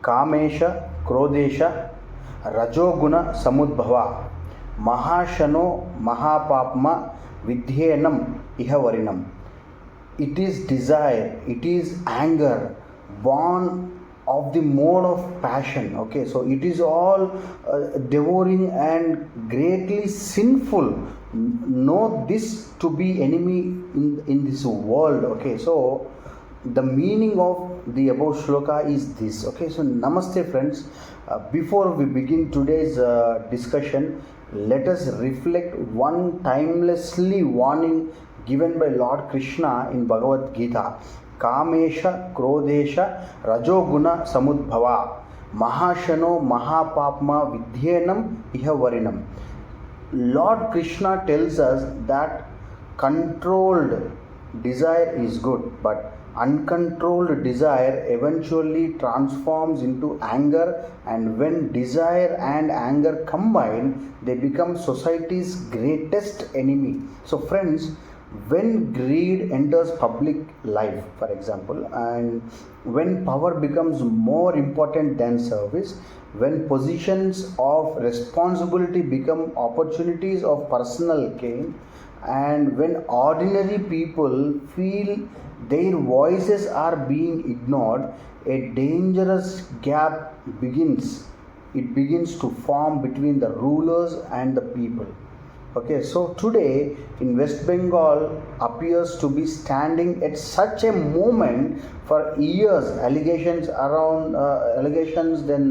ಕಾಮೇಶ ಕ್ರೋಧೇಶ ರಜೋಗುಣ ಸಮುದ್ಭವ ಮಹಾಶನೋ ಮಹಾಪಾಪ್ಮ ವಿದ್ಯೇನಂ ಇಹವರಿಣಂ. It is desire, it is anger, born of the mode of passion. Okay, so it is all devouring and greatly sinful. Know this to be enemy in this world. Okay, so the meaning of the above shloka is this. Okay, so namaste friends. Before we begin today's discussion, let us reflect one timelessly warning given by Lord Krishna in Bhagavad Gita. Kamesha Krodesha Rajoguna Samudbhava Mahashano Mahapapma Vidyenam Ihavarinam. Lord Krishna tells us that controlled desire is good, but uncontrolled desire eventually transforms into anger, and when desire and anger combine, they become society's greatest enemy. So friends, when greed enters public life, for example, and when power becomes more important than service, when positions of responsibility become opportunities of personal gain, and when ordinary people feel their voices are being ignored, a dangerous gap begins. It begins to form between the rulers and the people. Okay, so today in West Bengal appears to be standing at such a moment. For years allegations then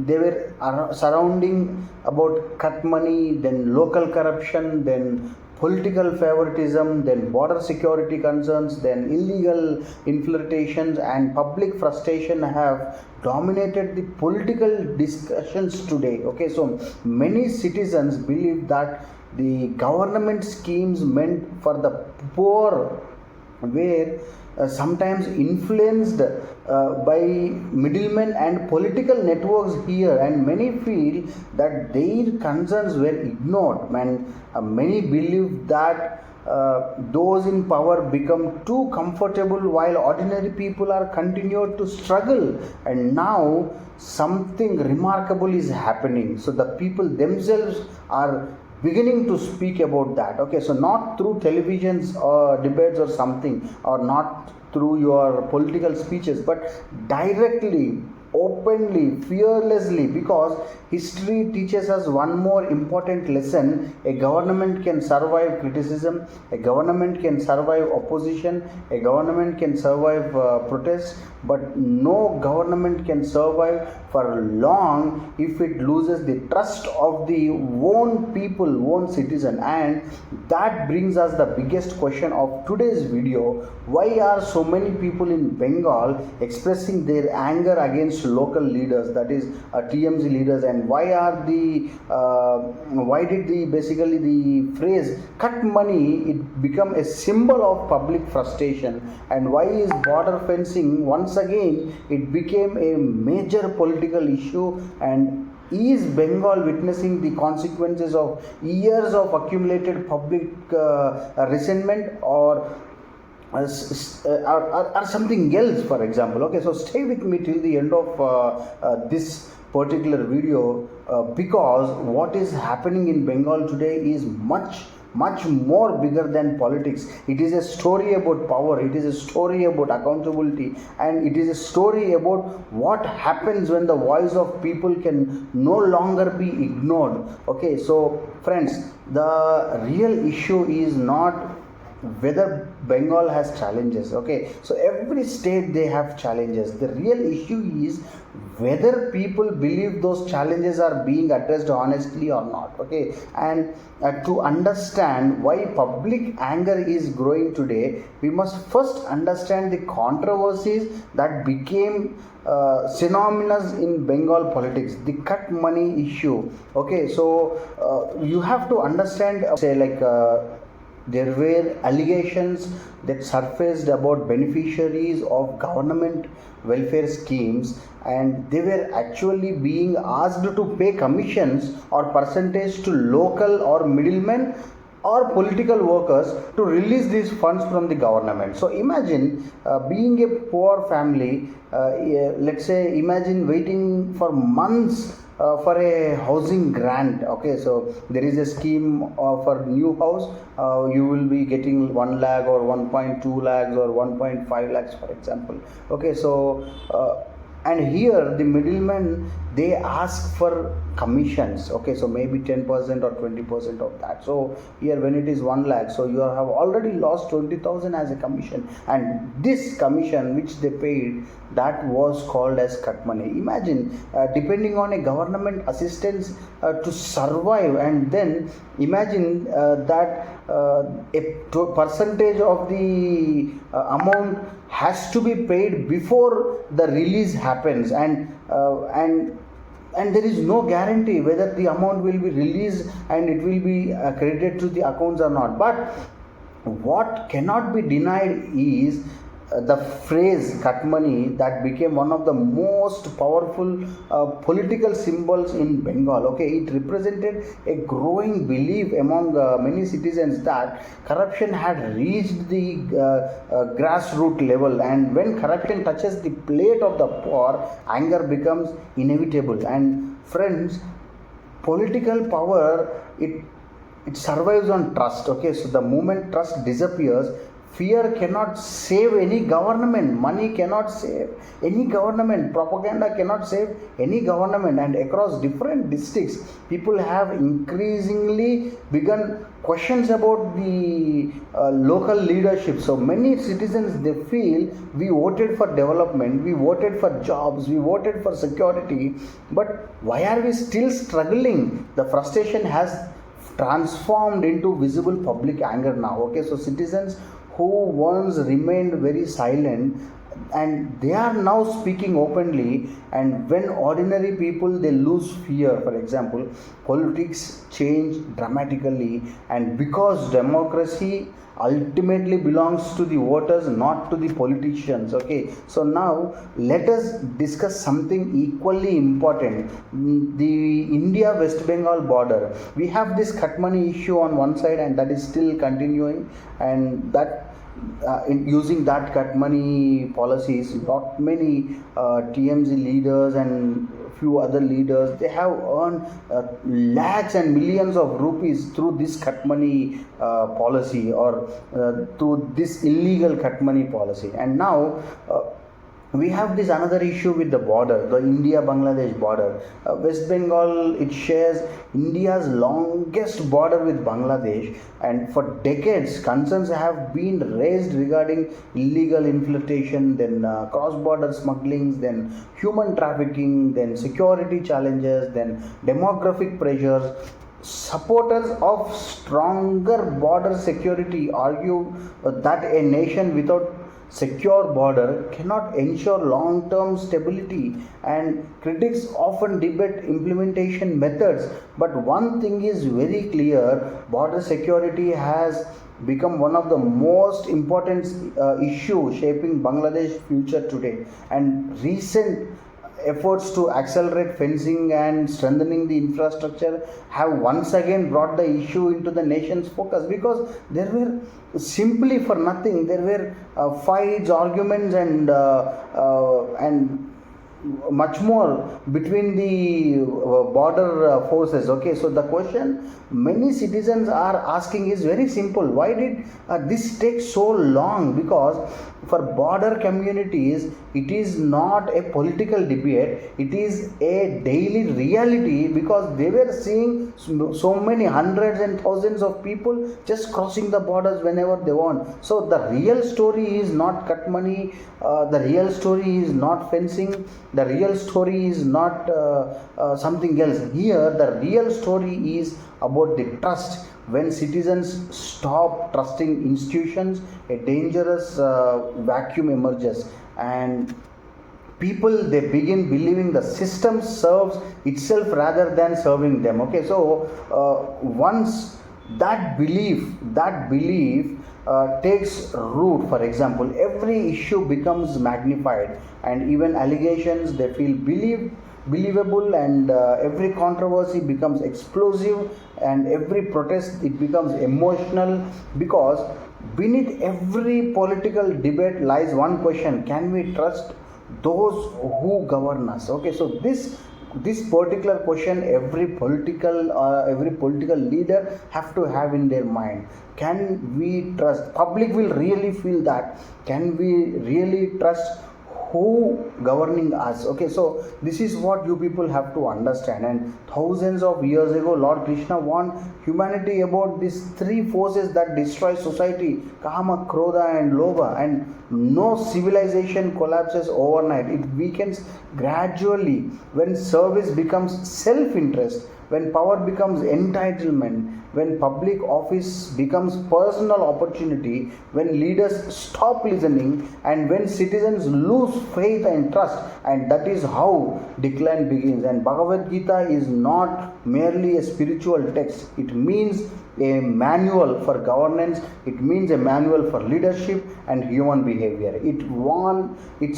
they were surrounding about cut money, then local corruption, then political favoritism, then border security concerns, then illegal infiltrations, and public frustration have dominated the political discussions today. Okay, so many citizens believe that the government schemes meant for the poor were sometimes influenced by middlemen and political networks here, and many feel that their concerns were ignored, and many believe that those in power become too comfortable while ordinary people are continued to struggle. And now something remarkable is happening. So the people themselves are beginning to speak about that. Okay, so not through televisions or debates or something, or not through your political speeches, but directly, openly, fearlessly, because history teaches us one more important lesson. A government can survive criticism, a government can survive opposition, a government can survive protest, but no government can survive for long if it loses the trust of the own people, own citizen. And that brings us the biggest question of today's video: why are so many people in Bengal expressing their anger against local leaders, that is TMZ leaders, and why did basically the phrase cut money it become a symbol of public frustration, and why is border fencing once again it became a major political issue, and is Bengal witnessing the consequences of years of accumulated public resentment, or something else, for example? Okay, so stay with me till the end of this particular video, because what is happening in Bengal today is much more bigger than politics. It is a story about power, it is a story about accountability, and it is a story about what happens when the voice of people can no longer be ignored. Okay, so friends, the real issue is not whether Bengal has challenges. Okay, so every state they have challenges. The real issue is whether people believe those challenges are being addressed honestly or not. Okay, and to understand why public anger is growing today, we must first understand the controversies that became synonymous in Bengal politics. The cut money issue. Okay, so you have to understand, say like there were allegations that surfaced about beneficiaries of government welfare schemes, and they were actually being asked to pay commissions or percentage to local or middlemen or political workers to release these funds from the government. So imagine being a poor family, let's say imagine waiting for months for a housing grant. Okay, so there is a scheme for new house, you will be getting 1 lakh or 1.2 lakhs or 1.5 lakhs for example. Okay, so and here the middlemen, they ask for commissions. Okay, so maybe 10% or 20% of that. So here when it is 1 lakh, so you have already lost 20,000 as a commission, and this commission which they paid, that was called as cut money. Imagine depending on a government assistance to survive, and then imagine that a percentage of the amount has to be paid before the release happens, and there is no guarantee whether the amount will be released and it will be credited to the accounts or not. But what cannot be denied is the phrase cut money that became one of the most powerful political symbols in Bengal. Okay, it represented a growing belief among many citizens that corruption had reached the grassroots level, and when corruption touches the plate of the poor, anger becomes inevitable. And friends, political power, it survives on trust. Okay, so the moment trust disappears, fear cannot save any government, money cannot save any government, propaganda cannot save any government. And across different districts, people have increasingly begun questions about the local leadership. So many citizens, they feel we voted for development, we voted for jobs, we voted for security, but why are we still struggling? The frustration has transformed into visible public anger now. Okay, so citizens who once remained very silent, and they are now speaking openly. And when ordinary people, they lose fear, for example, politics change dramatically. And because democracy ultimately belongs to the voters, not to the politicians. Okay, so now let us discuss something equally important, the India West Bengal border. We have this cut money issue on one side, and that is still continuing, and that in using that cut money policies, not many TMZ leaders and few other leaders, they have earned lakhs and millions of rupees through this cut money policy, or through this illegal cut money policy. And now we have this another issue with the border, the India-Bangladesh border. West Bengal, it shares India's longest border with Bangladesh, and for decades concerns have been raised regarding illegal infiltration, then cross-border smugglings, then human trafficking, then security challenges, then demographic pressures. Supporters of stronger border security argue that a nation without secure border cannot ensure long-term stability, and critics often debate implementation methods. But one thing is very clear: border security has become one of the most important issues shaping Bangladesh's future today. And recent efforts to accelerate fencing and strengthening the infrastructure have once again brought the issue into the nation's focus, because there were simply for nothing, there were fights, arguments, and much more between the border forces. Okay, so the question many citizens are asking is very simple: why did this take so long? Because for border communities, it is not a political debate, it is a daily reality, because they were seeing so many hundreds and thousands of people just crossing the borders whenever they want. So the real story is not cut money, the real story is not fencing, the real story is not something else. Here the real story is about the trust. When citizens stop trusting institutions, a dangerous vacuum emerges, and people, they begin believing the system serves itself rather than serving them. Okay, so once that belief takes root, for example, every issue becomes magnified, and even allegations, they feel believed believable, and every controversy becomes explosive, and every protest it becomes emotional, because beneath every political debate lies one question: can we trust those who govern us? Okay, so this particular question every political leader have to have in their mind. Can we trust? Public will really feel that. Can we really trust who governing us? Okay, so this is what you people have to understand. And thousands of years ago, Lord Krishna warned humanity about these three forces that destroy society: kama, krodha and lobha. And no civilization collapses overnight. It weakens gradually when service becomes self-interest, when power becomes entitlement, when public office becomes personal opportunity, when leaders stop listening, and when citizens lose faith and trust. And that is how decline begins. And Bhagavad Gita is not merely a spiritual text, it means a manual for governance, it means a manual for leadership and human behavior. Its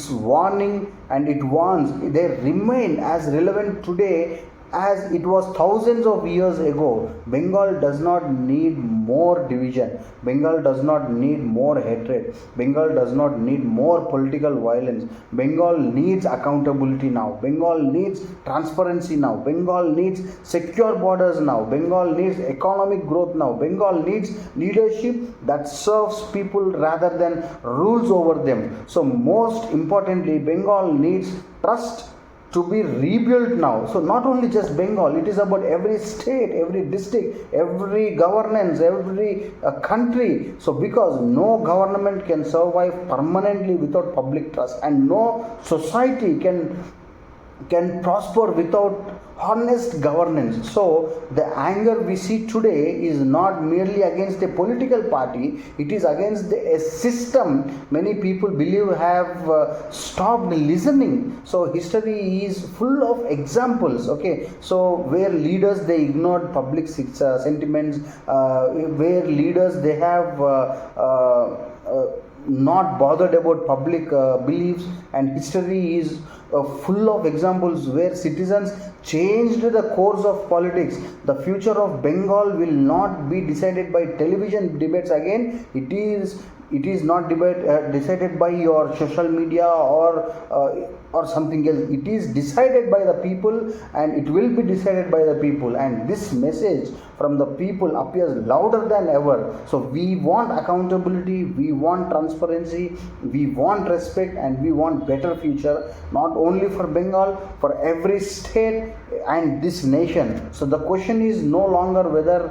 warning and it warns, they remain as relevant today as it was thousands of years ago. Bengal does not need more division. Bengal does not need more hatred. Bengal does not need more political violence. Bengal needs accountability now. Bengal needs transparency now. Bengal needs secure borders now. Bengal needs economic growth now. Bengal needs leadership that serves people rather than rules over them. So most importantly, Bengal needs trust to be rebuilt now. So not only just Bengal, it is about every state, every district, every governance, every country. So because no government can survive permanently without public trust, and no society can prosper without honest governance. So the anger we see today is not merely against a political party, it is against a system many people believe have stopped listening. So history is full of examples. Okay, so where leaders they ignored public sentiments, where leaders they have not bothered about public beliefs, and history is full of examples where citizens changed the course of politics. The future of Bengal will not be decided by television debates again. It is not decided by your social media or something else. It is decided by the people, and it will be decided by the people. And this message from the people appears louder than ever. So we want accountability, we want transparency, we want respect, and we want better future, not only for Bengal, for every state and this nation. So the question is no longer whether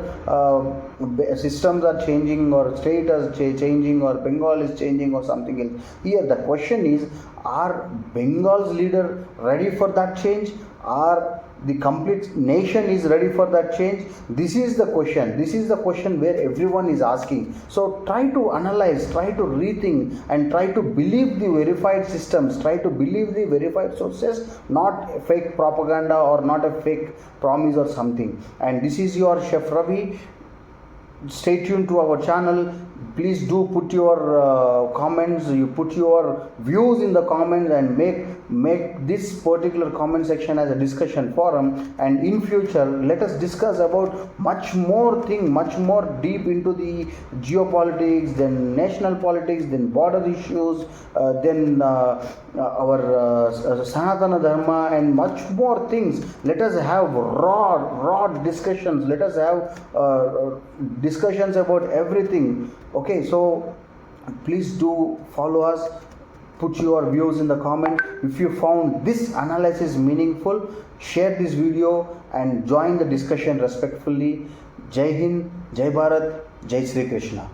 systems are changing or state is changing or Bengal is changing or something else. Here the question is, are Bengal's leader ready for that change? Are the complete nation is ready for that change? This is the question. This is the question where everyone is asking. So try to analyze, try to rethink, and try to believe the verified systems, try to believe the verified sources, not fake propaganda or not a fake promise or something. And this is your Chef Ravi. Stay tuned to our channel. Please do put your comments, you put your views in the comments, and make this particular comment section as a discussion forum. And in future, let us discuss about much more deep into the geopolitics, then national politics, then border issues, then our Sanatana Dharma, and much more things. Let us have raw discussions. Let us have discussions about everything. Okay, so please do follow us. Put your views in the comment. If you found this analysis meaningful, share this video and join the discussion respectfully. Jai Hind, Jai Bharat, Jai Sri Krishna.